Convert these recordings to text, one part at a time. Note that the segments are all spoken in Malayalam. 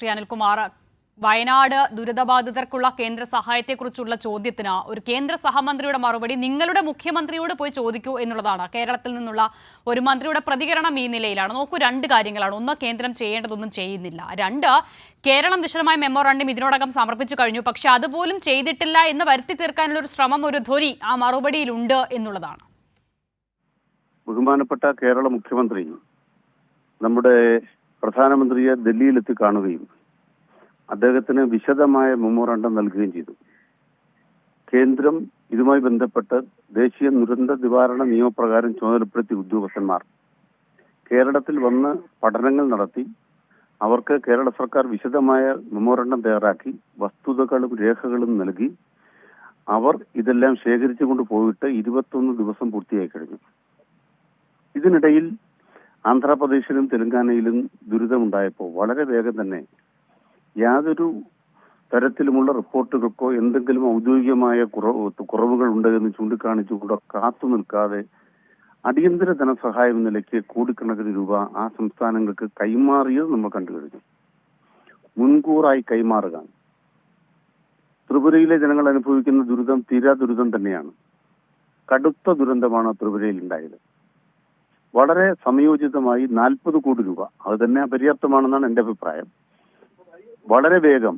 ശ്രീ അനിൽകുമാർ. വയനാട് ദുരിതബാധിതർക്കുള്ള കേന്ദ്ര സഹായത്തെക്കുറിച്ചുള്ള ചോദ്യത്തിന് ഒരു കേന്ദ്ര സഹമന്ത്രിയുടെ മറുപടി നിങ്ങളുടെ മുഖ്യമന്ത്രിയോട് പോയി ചോദിക്കൂ എന്നുള്ളതാണ്. കേരളത്തിൽ നിന്നുള്ള ഒരു മന്ത്രിയുടെ പ്രതികരണം ഈ നിലയിലാണ്. നോക്കൂ, രണ്ട് കാര്യങ്ങളാണ്. ഒന്ന്, കേന്ദ്രം ചെയ്യേണ്ടതൊന്നും ചെയ്യുന്നില്ല. രണ്ട്, കേരളം വിശദമായ മെമ്മോറാണ്ടം ഇതിനോടകം സമർപ്പിച്ചു കഴിഞ്ഞു. പക്ഷെ അതുപോലും ചെയ്തിട്ടില്ല എന്ന് വരുത്തി തീർക്കാനുള്ള ഒരു ശ്രമം, ഒരു ധ്വനി ആ മറുപടിയിലുണ്ട് എന്നുള്ളതാണ്. ബഹുമാനപ്പെട്ട കേരള മുഖ്യമന്ത്രി നമ്മുടെ പ്രധാനമന്ത്രിയെ ഡൽഹിയിലെത്തി കാണുകയും അദ്ദേഹത്തിന് വിശദമായ മെമ്മോറാണ്ടം നൽകുകയും ചെയ്തു. കേന്ദ്രം ഇതുമായി ബന്ധപ്പെട്ട് ദേശീയ ദുരന്ത നിവാരണ നിയമപ്രകാരം ചുമതലപ്പെടുത്തിയ ഉദ്യോഗസ്ഥന്മാർ കേരളത്തിൽ വന്ന് പഠനങ്ങൾ നടത്തി അവർക്ക് കേരള സർക്കാർ വിശദമായ മെമ്മോറാണ്ടം തയ്യാറാക്കി വസ്തുതകളും രേഖകളും നൽകി അവർ ഇതെല്ലാം ശേഖരിച്ചു കൊണ്ട് പോയിട്ട് 21 ദിവസം പൂർത്തിയായി കഴിഞ്ഞു. ഇതിനിടയിൽ ആന്ധ്രാപ്രദേശിലും തെലങ്കാനയിലും ദുരിതമുണ്ടായപ്പോൾ വളരെ വേഗം തന്നെ യാതൊരു തരത്തിലുമുള്ള റിപ്പോർട്ടുകൾക്കോ എന്തെങ്കിലും ഔദ്യോഗികമായ കുറവുകൾ ഉണ്ട് എന്ന് ചൂണ്ടിക്കാണിച്ചുകൊണ്ട് കാത്തു നിൽക്കാതെ അടിയന്തര ധനസഹായം നിലയ്ക്ക് കോടിക്കണക്കിന് രൂപ ആ സംസ്ഥാനങ്ങൾക്ക് കൈമാറിയത് നമ്മൾ കണ്ടു കഴിഞ്ഞു. മുൻകൂറായി കൈമാറുക. ത്രിപുരയിലെ ജനങ്ങൾ അനുഭവിക്കുന്ന ദുരിതം തീരാ ദുരിതം തന്നെയാണ്. കടുത്ത ദുരന്തമാണ് ത്രിപുരയിൽ ഉണ്ടായത്. വളരെ സമയോചിതമായി 40 കോടി രൂപ, അത് തന്നെ അപര്യാപ്തമാണെന്നാണ് എന്റെ അഭിപ്രായം, വളരെ വേഗം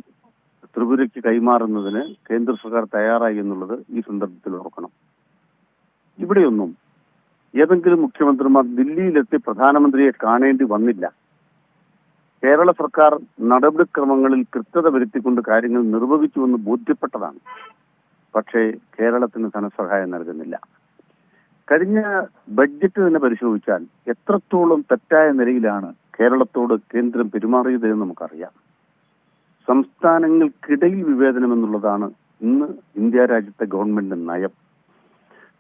ത്രിപുരയ്ക്ക് കൈമാറുന്നതിന് കേന്ദ്ര സർക്കാർ തയ്യാറായി എന്നുള്ളത് ഈ സന്ദർഭത്തിൽ ഓർക്കണം. ഇവിടെയൊന്നും ഏതെങ്കിലും മുഖ്യമന്ത്രിമാർ ദില്ലിയിലെത്തി പ്രധാനമന്ത്രിയെ കാണേണ്ടി വന്നില്ല. കേരള സർക്കാർ നടപടിക്രമങ്ങളിൽ കൃത്യത വരുത്തിക്കൊണ്ട് കാര്യങ്ങൾ നിർവഹിച്ചുവെന്ന് ബോധ്യപ്പെട്ടതാണ്. പക്ഷേ കേരളത്തിന് ധനസഹായം നൽകുന്നില്ല. കഴിഞ്ഞ ബഡ്ജറ്റ് തന്നെ പരിശോധിച്ചാൽ എത്രത്തോളം തെറ്റായ നിലയിലാണ് കേരളത്തോട് കേന്ദ്രം പെരുമാറിയത് എന്ന് നമുക്കറിയാം. സംസ്ഥാനങ്ങൾക്കിടയിൽ വിവേചനം എന്നുള്ളതാണ് ഇന്ന് ഇന്ത്യ രാജ്യത്തെ ഗവൺമെന്റ് നയം.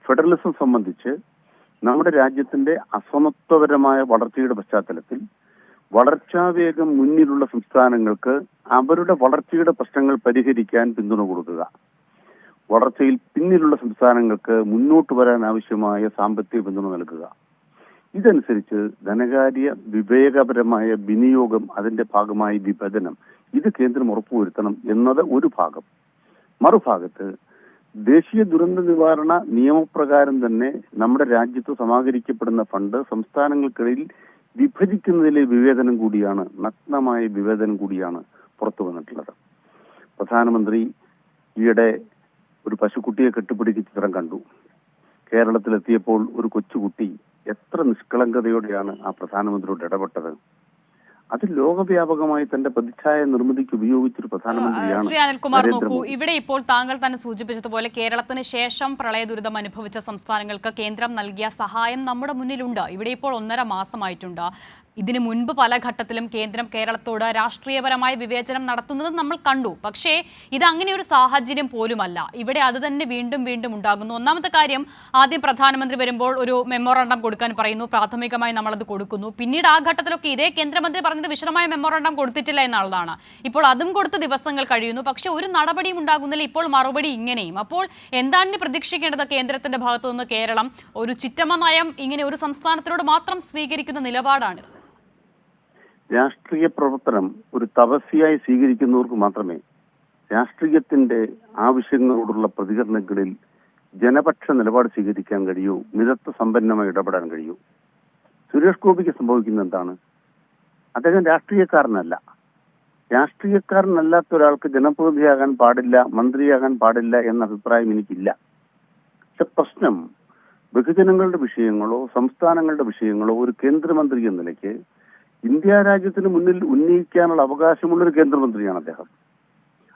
ഫെഡറലിസം സംബന്ധിച്ച് നമ്മുടെ രാജ്യത്തിന്റെ അസമത്വപരമായ വളർച്ചയുടെ പശ്ചാത്തലത്തിൽ വളർച്ചാവേഗം മുന്നിലുള്ള സംസ്ഥാനങ്ങൾക്ക് അവരുടെ വളർച്ചയുടെ പ്രശ്നങ്ങൾ പരിഹരിക്കാൻ പിന്തുണ കൊടുക്കുക, വളർച്ചയിൽ പിന്നിലുള്ള സംസ്ഥാനങ്ങൾക്ക് മുന്നോട്ട് വരാൻ ആവശ്യമായ സാമ്പത്തിക പിന്തുണ നൽകുക. ഇതനുസരിച്ച് ധനകാര്യ വിവേകപരമായ വിനിയോഗം, അതിന്റെ ഭാഗമായി വിഭജനം, ഇത് കേന്ദ്രം ഉറപ്പുവരുത്തണം എന്നത് ഒരു ഭാഗം. മറുഭാഗത്ത് ദേശീയ ദുരന്ത നിവാരണ നിയമപ്രകാരം തന്നെ നമ്മുടെ രാജ്യത്ത് സമാഹരിക്കപ്പെടുന്ന ഫണ്ട് സംസ്ഥാനങ്ങൾക്കിടയിൽ വിഭജിക്കുന്നതിലെ വിവേചനം കൂടിയാണ്, നഗ്നമായ വിവേചനം കൂടിയാണ് പുറത്തു വന്നിട്ടുള്ളത്. പ്രധാനമന്ത്രി ഈയിടെ ഒരു പശുക്കുട്ടിയെ കെട്ടിപ്പിടിച്ച് ചിത്രം കണ്ടു. കേരളത്തിലെത്തിയപ്പോൾ ഒരു കൊച്ചുകുട്ടി എത്ര നിഷ്കളങ്കതയോടെയാണ് ആ പ്രധാനമന്ത്രിയോട് ഇടപെട്ടത്. അത് ലോകവ്യാപകമായി തന്റെ പ്രതിച്ഛായ നിർമ്മിതിക്ക് ഉപയോഗിച്ചൊരു പ്രധാനമന്ത്രിയാണ്. ശ്രീ അനിൽകുമാർ, നോക്കൂ, ഇവിടെ ഇപ്പോൾ താങ്കൾ തന്നെ സൂചിപ്പിച്ചതുപോലെ കേരളത്തിന് ശേഷം പ്രളയ ദുരിതം അനുഭവിച്ച സംസ്ഥാനങ്ങൾക്ക് കേന്ദ്രം നൽകിയ സഹായം നമ്മുടെ മുന്നിലുണ്ട്. ഇവിടെ ഇപ്പോൾ 1.5 മാസമായിട്ടുണ്ട്. ഇതിനു മുൻപ് പല ഘട്ടത്തിലും കേന്ദ്രം കേരളത്തോട് രാഷ്ട്രീയപരമായ വിവേചനം നടത്തുന്നത് നമ്മൾ കണ്ടു. പക്ഷേ ഇത് അങ്ങനെ ഒരു സാഹചര്യം പോലുമല്ല. ഇവിടെ അത് തന്നെ വീണ്ടും വീണ്ടും ഉണ്ടാകുന്നു. ഒന്നാമത്തെ കാര്യം, ആദ്യം പ്രധാനമന്ത്രി വരുമ്പോൾ ഒരു മെമ്മോറാണ്ടം കൊടുക്കാൻ പറയുന്നു, പ്രാഥമികമായി നമ്മളത് കൊടുക്കുന്നു. പിന്നീട് ആ ഘട്ടത്തിലൊക്കെ ഇതേ കേന്ദ്രമന്ത്രി പറഞ്ഞത് വിശദമായ മെമ്മോറാണ്ടം കൊടുത്തിട്ടില്ല എന്നുള്ളതാണ്. ഇപ്പോൾ അതും കൊടുത്ത് ദിവസങ്ങൾ കഴിയുന്നു. പക്ഷെ ഒരു നടപടിയും ഉണ്ടാകുന്നില്ല. ഇപ്പോൾ മറുപടി ഇങ്ങനെയും. അപ്പോൾ എന്താണ് പ്രതീക്ഷിക്കേണ്ടത് കേന്ദ്രത്തിന്റെ ഭാഗത്തു നിന്ന്? കേരളം ഒരു ചിറ്റമ്മ നയം ഇങ്ങനെ ഒരു സംസ്ഥാനത്തിനോട് മാത്രം സ്വീകരിക്കുന്ന നിലപാടാണ്. രാഷ്ട്രീയ പ്രവർത്തനം ഒരു തപസ്യയായി സ്വീകരിക്കുന്നവർക്ക് മാത്രമേ രാഷ്ട്രീയത്തിന്റെ ആവശ്യങ്ങളോടുള്ള പ്രതികരണങ്ങളിൽ ജനപക്ഷ നിലപാട് സ്വീകരിക്കാൻ കഴിയൂ, മിതത്വ സമ്പന്നമായി ഇടപെടാൻ കഴിയൂ. സുരേഷ് ഗോപിക്ക് സംഭവിക്കുന്ന എന്താണ്? അദ്ദേഹം രാഷ്ട്രീയക്കാരനല്ല. രാഷ്ട്രീയക്കാരനല്ലാത്ത ഒരാൾക്ക് ജനപ്രതിനിധിയാകാൻ പാടില്ല, മന്ത്രിയാകാൻ പാടില്ല എന്ന അഭിപ്രായം എനിക്കില്ല. പക്ഷെ പ്രശ്നം ബഹുജനങ്ങളുടെ വിഷയങ്ങളോ സംസ്ഥാനങ്ങളുടെ വിഷയങ്ങളോ ഒരു കേന്ദ്രമന്ത്രി എന്ന നിലയ്ക്ക് ഇന്ത്യ രാജ്യത്തിന് മുന്നിൽ ഉന്നയിക്കാനുള്ള അവകാശമുള്ളൊരു കേന്ദ്രമന്ത്രിയാണ് അദ്ദേഹം.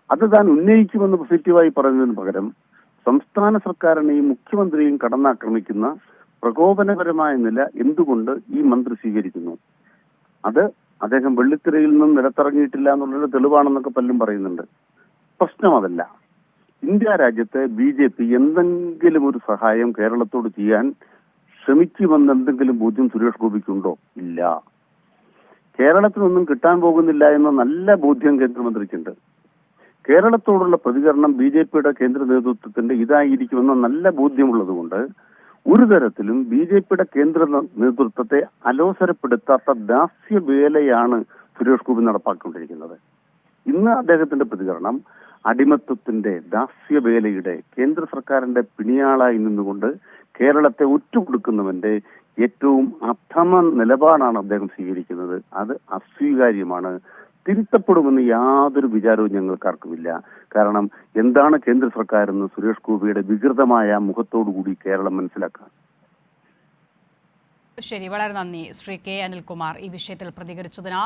അത് താൻ ഉന്നയിക്കുമെന്ന് പോസിറ്റീവായി പറയുന്നതിന് പകരം സംസ്ഥാന സർക്കാരിനെയും മുഖ്യമന്ത്രിയെയും കടന്നാക്രമിക്കുന്ന പ്രകോപനപരമായ നില എന്തുകൊണ്ട് ഈ മന്ത്രി സ്വീകരിക്കുന്നു? അത് അദ്ദേഹം വെള്ളിത്തിരയിൽ നിന്നും നിലത്തിറങ്ങിയിട്ടില്ല എന്നുള്ളൊരു തെളിവാണെന്നൊക്കെ പലരും പറയുന്നുണ്ട്. പ്രശ്നം അതല്ല. ഇന്ത്യ രാജ്യത്ത് BJP എന്തെങ്കിലും ഒരു സഹായം കേരളത്തോട് ചെയ്യാൻ ശ്രമിക്കുമെന്ന് എന്തെങ്കിലും ബോധ്യം സുരേഷ് ഗോപിക്കുണ്ടോ? ഇല്ല. കേരളത്തിനൊന്നും കിട്ടാൻ പോകുന്നില്ല എന്ന നല്ല ബോധ്യം കേന്ദ്രമന്ത്രിക്കുണ്ട്. കേരളത്തോടുള്ള പ്രതികരണം BJPയുടെ കേന്ദ്ര നേതൃത്വത്തിന്റെ ഇതായിരിക്കുമെന്ന നല്ല ബോധ്യമുള്ളത് കൊണ്ട് ഒരു തരത്തിലും BJPയുടെ കേന്ദ്ര നേതൃത്വത്തെ അലോസരപ്പെടുത്താത്ത ദാസ്യവേലയാണ് സുരേഷ് ഗോപി നടപ്പാക്കിക്കൊണ്ടിരിക്കുന്നത്. ഇന്ന് അദ്ദേഹത്തിന്റെ പ്രതികരണം അടിമത്വത്തിന്റെ ദാസ്യവേലയുടെ കേന്ദ്ര സർക്കാരിന്റെ പിണിയാളായി നിന്നുകൊണ്ട് കേരളത്തെ ഒറ്റുകൊടുക്കുന്നവന്റെ ഏറ്റവും അധമ നിലപാടാണ് അദ്ദേഹം സ്വീകരിക്കുന്നത്. അത് അസ്വീകാര്യമാണ്. തിരുത്തപ്പെടുമെന്ന് യാതൊരു വിചാരവും ഞങ്ങൾക്കാർക്കുമില്ല. കാരണം എന്താണ് കേന്ദ്ര സർക്കാരെന്ന് സുരേഷ് ഗോപിയുടെ വികൃതമായ മുഖത്തോടുകൂടി കേരളം മനസ്സിലാക്കാം. ശരി, വളരെ നന്ദി ശ്രീ കെ അനിൽകുമാർ ഈ വിഷയത്തിൽ പ്രതികരിച്ചതിന്.